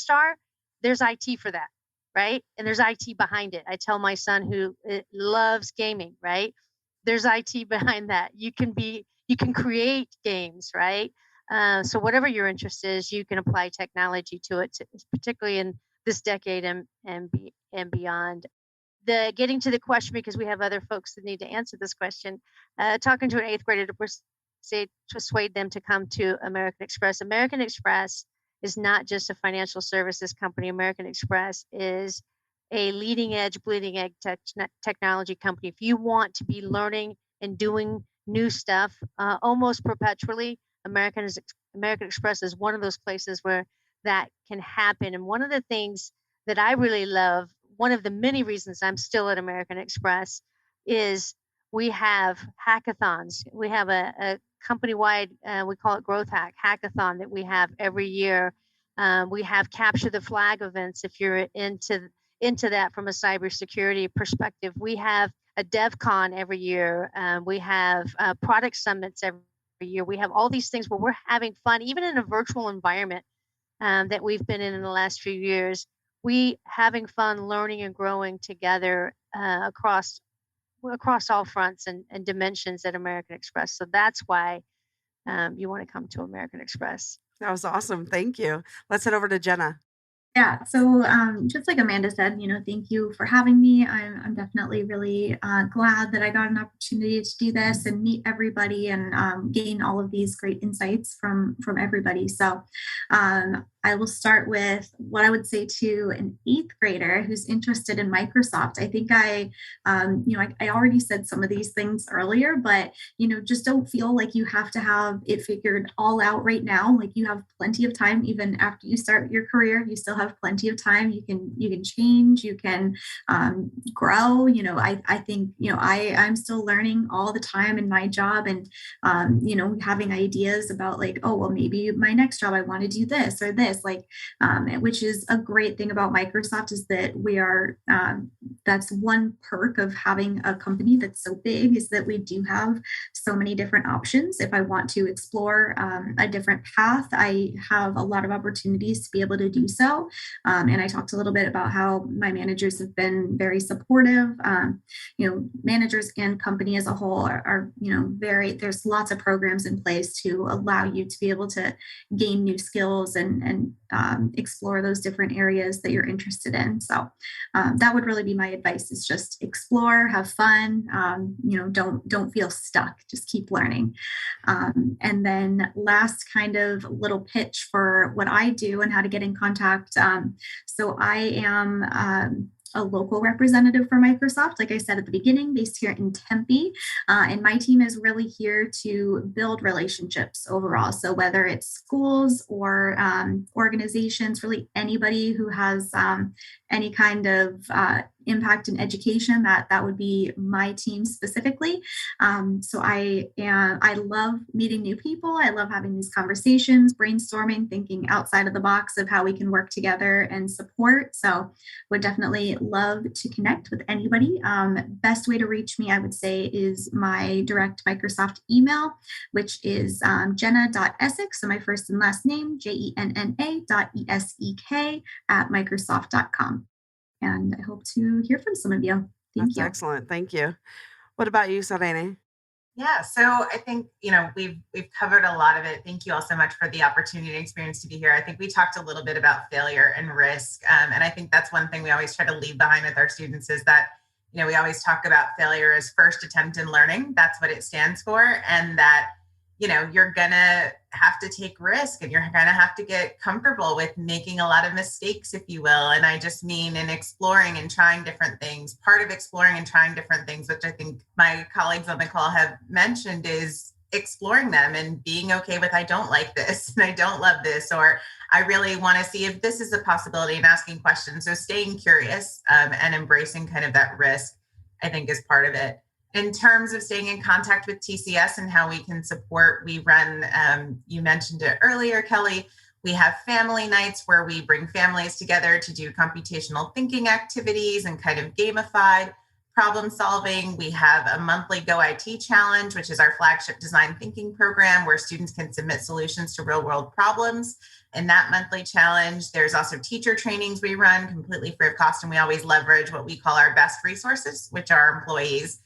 are, there's IT for that. Right? And there's IT behind it. I tell my son who loves gaming, right? There's IT behind that. You can create games, right? So whatever your interest is, you can apply technology to it, particularly in this decade and beyond. Getting to the question, because we have other folks that need to answer this question, talking to an 8th grader to persuade them to come to American Express. American Express is not just a financial services company. American Express is a leading edge, bleeding edge technology company. If you want to be learning and doing new stuff almost perpetually, American Express is one of those places where that can happen. And one of the things that I really love, one of the many reasons I'm still at American Express, is we have hackathons. We have a company-wide, we call it Growth Hackathon that we have every year. We have Capture the Flag events if you're into that from a cybersecurity perspective. We have a DevCon every year. We have product summits every year. We have all these things where we're having fun, even in a virtual environment that we've been in the last few years. We having fun learning and growing together across all fronts and dimensions at American Express. So that's why you want to come to American Express. That was awesome. Thank you. Let's head over to Jenna. Yeah, so just like Amanda said, thank you for having me. I'm definitely really glad that I got an opportunity to do this and meet everybody and gain all of these great insights from everybody. So I will start with what I would say to an 8th grader who's interested in Microsoft. I think I already said some of these things earlier, but just don't feel like you have to have it figured all out right now. Like, you have plenty of time. Even after you start your career, you still have plenty of time. You can change, you can grow. I think I'm still learning all the time in my job, and having ideas about like, oh well, maybe my next job I want to do this or this, which is a great thing about Microsoft, is that we are that's one perk of having a company that's so big, is that we do have so many different options. If I want to explore a different path, I have a lot of opportunities to be able to do so. And I talked a little bit about how my managers have been very supportive. Managers and company as a whole are there's lots of programs in place to allow you to be able to gain new skills and explore those different areas that you're interested in. So that would really be my advice, is just explore, have fun, don't feel stuck, just keep learning. And then last kind of little pitch for what I do and how to get in contact. So I am a local representative for Microsoft, like I said at the beginning, based here in Tempe. And my team is really here to build relationships overall. So whether it's schools or organizations, really anybody who has any kind of impact in education, that would be my team specifically. So I love meeting new people. I love having these conversations, brainstorming, thinking outside of the box of how we can work together and support. So would definitely love to connect with anybody. Best way to reach me, I would say, is my direct Microsoft email, which is jenna.esek, so my first and last name, jenna.esek @microsoft.com. And I hope to hear from some of you. Thank you. Excellent. Thank you. What about you, Serena? Yeah, so I think, we've covered a lot of it. Thank you all so much for the opportunity and experience to be here. I think we talked a little bit about failure and risk. And I think that's one thing we always try to leave behind with our students is that, we always talk about failure as first attempt in learning. That's what it stands for. And that, you're going to have to take risk and you're going to have to get comfortable with making a lot of mistakes, if you will. And I just mean in exploring and trying different things. Part of exploring and trying different things, which I think my colleagues on the call have mentioned, is exploring them and being okay with, I don't like this and I don't love this, or I really want to see if this is a possibility, and asking questions. So staying curious and embracing kind of that risk, I think, is part of it. In terms of staying in contact with TCS and how we can support, we run, you mentioned it earlier, Kelly, we have family nights where we bring families together to do computational thinking activities and kind of gamified problem solving. We have a monthly Go IT challenge, which is our flagship design thinking program where students can submit solutions to real world problems. In that monthly challenge, there's also teacher trainings we run completely free of cost. And we always leverage what we call our best resources, which are employees,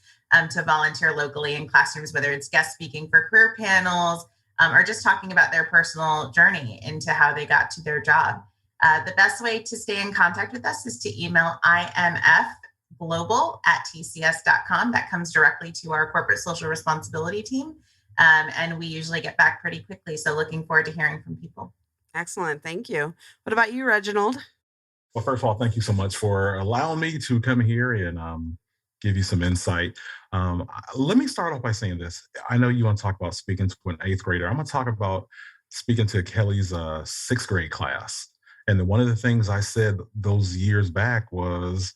to volunteer locally in classrooms, whether it's guest speaking for career panels or just talking about their personal journey into how they got to their job. The best way to stay in contact with us is to email imfglobal@tcs.com. That comes directly to our corporate social responsibility team. And we usually get back pretty quickly. So looking forward to hearing from people. Excellent. Thank you. What about you, Reginald? Well, first of all, thank you so much for allowing me to come here and give you some insight. Let me start off by saying this. I know you want to talk about speaking to an 8th grader. I'm going to talk about speaking to Kelly's 6th grade class. And one of the things I said those years back was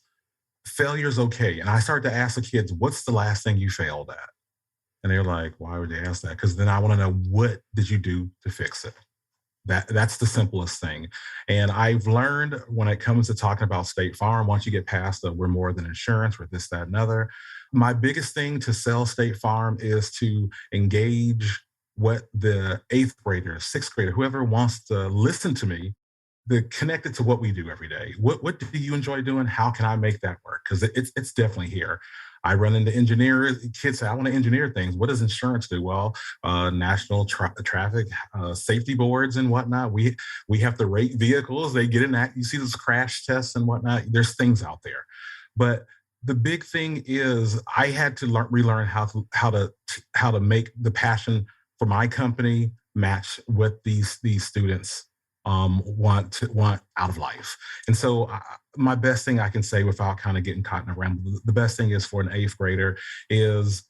failure's okay. And I started to ask the kids, what's the last thing you failed at? And they're like, why would they ask that? Because then I want to know, what did you do to fix it? That's the simplest thing. And I've learned when it comes to talking about State Farm, once you get past the we're more than insurance, we're this, that, and other, my biggest thing to sell State Farm is to engage what the 8th grader, 6th grader, whoever wants to listen to me, to connect it to what we do every day. What do you enjoy doing? How can I make that work? Because it's definitely here. I run into engineers. Kids say, I want to engineer things. What does insurance do? Well, national traffic safety boards and whatnot. We have to rate vehicles. They get in that. You see those crash tests and whatnot. There's things out there. But the big thing is I had to relearn how to make the passion for my company match what these students want out of life. And so my best thing I can say without kind of getting caught in a ramble, the best thing is for an 8th grader is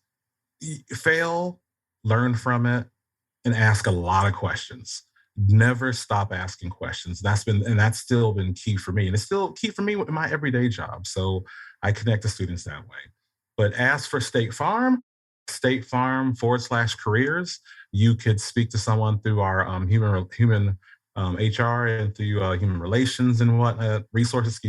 fail, learn from it, and ask a lot of questions. Never stop asking questions. That's still been key for me. And it's still key for me with my everyday job. So I connect the students that way. But as for State Farm /careers, you could speak to someone through our human HR and through human relations and resources,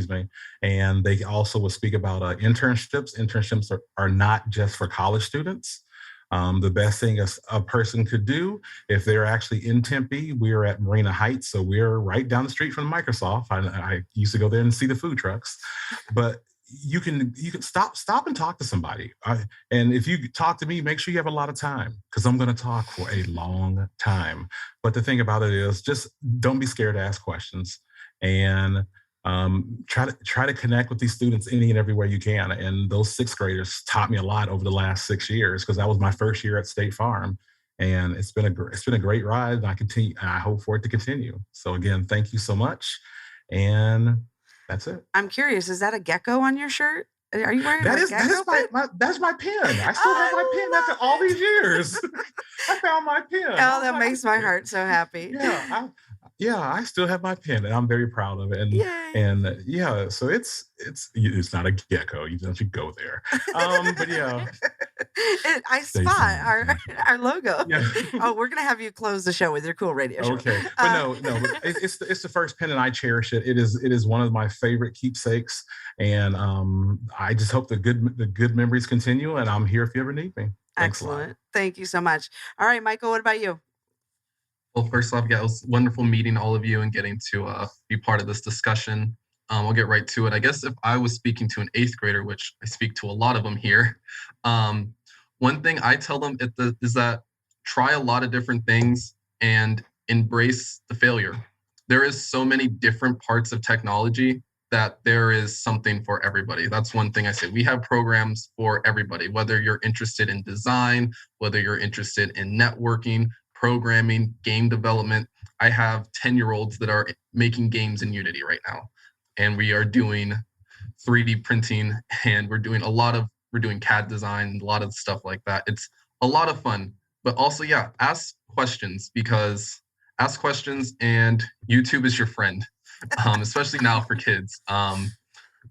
And they also will speak about internships. Internships are not just for college students. The best thing a person could do if they're actually in Tempe, we're at Marina Heights, so we're right down the street from Microsoft. I used to go there and see the food trucks, but you can stop and talk to somebody. And if you talk to me, make sure you have a lot of time because I'm going to talk for a long time. But the thing about it is just don't be scared to ask questions and try to connect with these students any and every way you can. And those 6th graders taught me a lot over the last 6 years because that was my first year at State Farm. And it's been a great ride. And I hope for it to continue. So again, thank you so much. And that's it. I'm curious. Is that a gecko on your shirt? Are you wearing that's my pen. I still have my pen after all these years. I found my pen. Oh, that makes my heart so happy. I still have my pen, and I'm very proud of it. So it's not a gecko. You don't go there. But yeah, I spot our logo. Yeah. Oh, we're gonna have you close the show with your cool radio show. Okay, but no, it's the first pen, and I cherish it. It is one of my favorite keepsakes, and I just hope the good memories continue. And I'm here if you ever need me. Thanks. Excellent. Thank you so much. All right, Michael, what about you? Well, first off, it was wonderful meeting all of you and getting to be part of this discussion. I'll get right to it. I guess if I was speaking to an 8th grader, which I speak to a lot of them here, one thing I tell them is that try a lot of different things and embrace the failure. There is so many different parts of technology that there is something for everybody. That's one thing I say. We have programs for everybody, whether you're interested in design, whether you're interested in networking, programming, game development. I have 10-year-olds that are making games in Unity right now. And we are doing 3D printing, and we're doing CAD design, a lot of stuff like that. It's a lot of fun, but also, ask questions, because ask questions and YouTube is your friend, especially now for kids.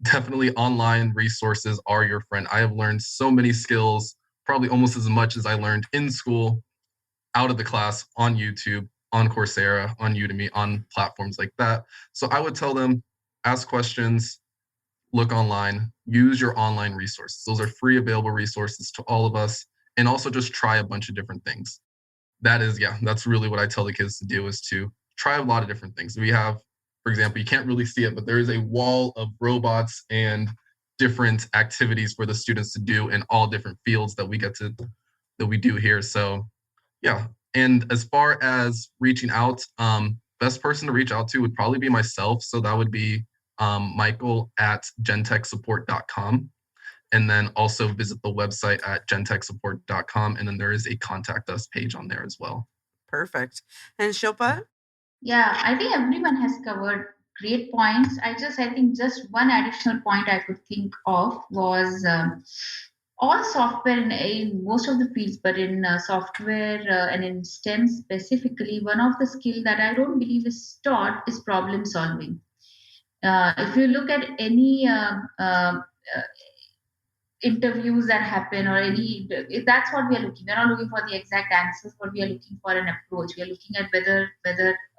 Definitely online resources are your friend. I have learned so many skills, probably almost as much as I learned in school, out of the class, on YouTube, on Coursera, on Udemy, on platforms like that. So I would tell them, ask questions, look online, use your online resources. Those are free available resources to all of us. And also just try a bunch of different things. That's really what I tell the kids to do, is to try a lot of different things. We have, for example, you can't really see it, but there is a wall of robots and different activities for the students to do in all different fields that we do here. So and as far as reaching out, best person to reach out to would probably be myself. So that would be Michael at gentechsupport.com. And then also visit the website at gentechsupport.com. And then there is a contact us page on there as well. Perfect. And Shilpa? Yeah, I think everyone has covered great points. I think just one additional point I could think of was all software in most of the fields, but in software and in STEM specifically, one of the skills that I don't believe is taught is problem solving. If you look at any interviews that happen, or that's what we are looking. We're not looking for the exact answers, but we are looking for an approach. We are looking at whether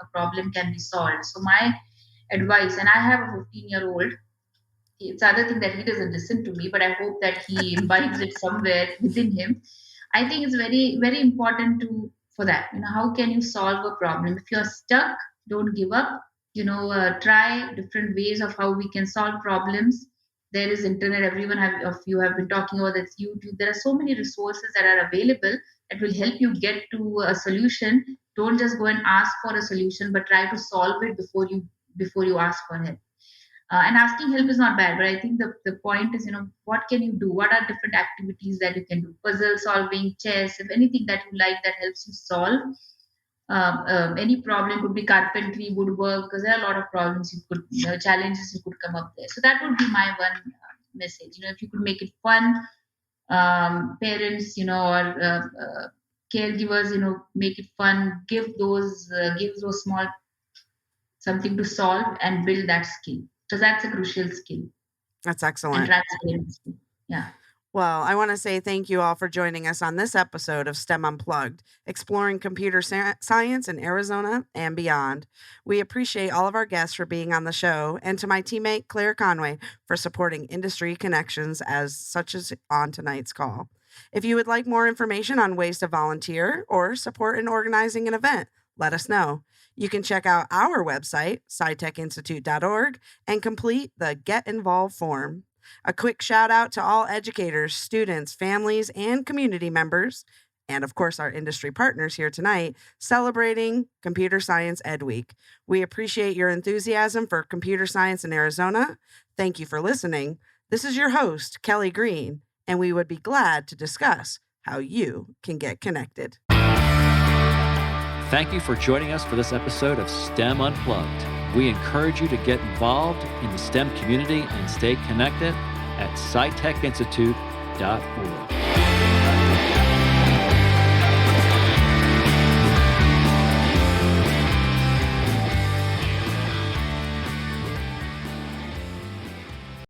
a problem can be solved. So my advice, and I have a 15-year-old, it's other thing that he doesn't listen to me, but I hope that he imbibes it somewhere within him. I think it's very, very important for that. How can you solve a problem? If you're stuck, don't give up. Try different ways of how we can solve problems. There is internet. Everyone of you have been talking about this YouTube. There are so many resources that are available that will help you get to a solution. Don't just go and ask for a solution, but try to solve it before you ask for help. And asking help is not bad, but I think the point is, what can you do? What are different activities that you can do? Puzzle solving, chess, if anything that you like that helps you solve any problem. Could be carpentry, woodwork, because there are a lot of problems challenges you could come up there. So that would be my one message. If you could make it fun, parents, or caregivers, make it fun. Give those small something to solve and build that skill. So that's a crucial skill. That's excellent. And transparency. Yeah. Well, I want to say thank you all for joining us on this episode of STEM Unplugged, exploring computer science in Arizona and beyond. We appreciate all of our guests for being on the show, and to my teammate, Claire Conway, for supporting industry connections such as on tonight's call. If you would like more information on ways to volunteer or support in organizing an event, let us know. You can check out our website, scitechinstitute.org, and complete the Get Involved form. A quick shout out to all educators, students, families, and community members, and of course our industry partners here tonight, celebrating Computer Science Ed Week. We appreciate your enthusiasm for computer science in Arizona. Thank you for listening. This is your host, Kelly Greene, and we would be glad to discuss how you can get connected. Thank you for joining us for this episode of STEM Unplugged. We encourage you to get involved in the STEM community and stay connected at scitechinstitute.org.